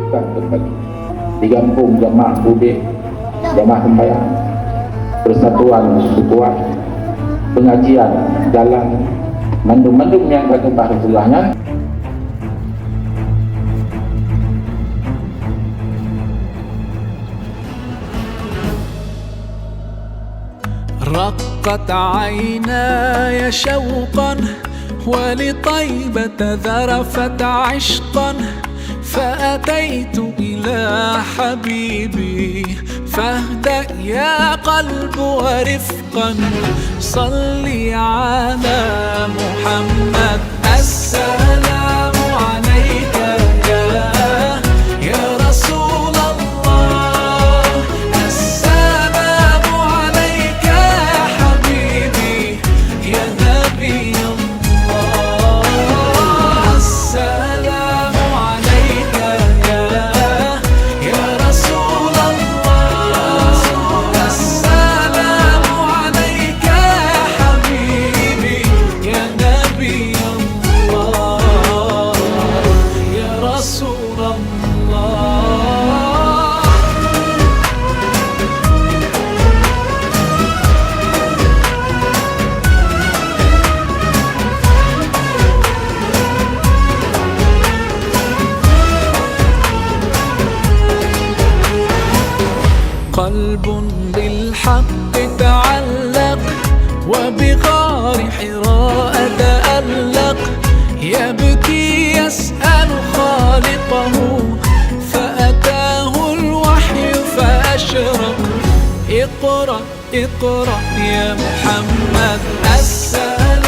bukan berbagi. Digabung jemaah budi, jemaah sembahyang, persatuan ukuran, pengajian, jalan, mendung-mendung yang kata bahasa Rasulullah. رقت عيناي شوقا ولطيبة ذرفت عشقا فأتيت إلى حبيبي فاهدأ يا قلب ورفقا صلي على محمد. السلام عليك يا رسول الله، السلام عليك يا حبيبي يا نبي الله، السلام عليك يا رسول الله، السلام عليك يا حبيبي يا نبي الله يا رسول الله. قلب بالحق تعلق وبغار حراء تألق يبكي يسأل خالقه فأتاه الوحي فأشرق. اقرأ اقرأ يا محمد. السلام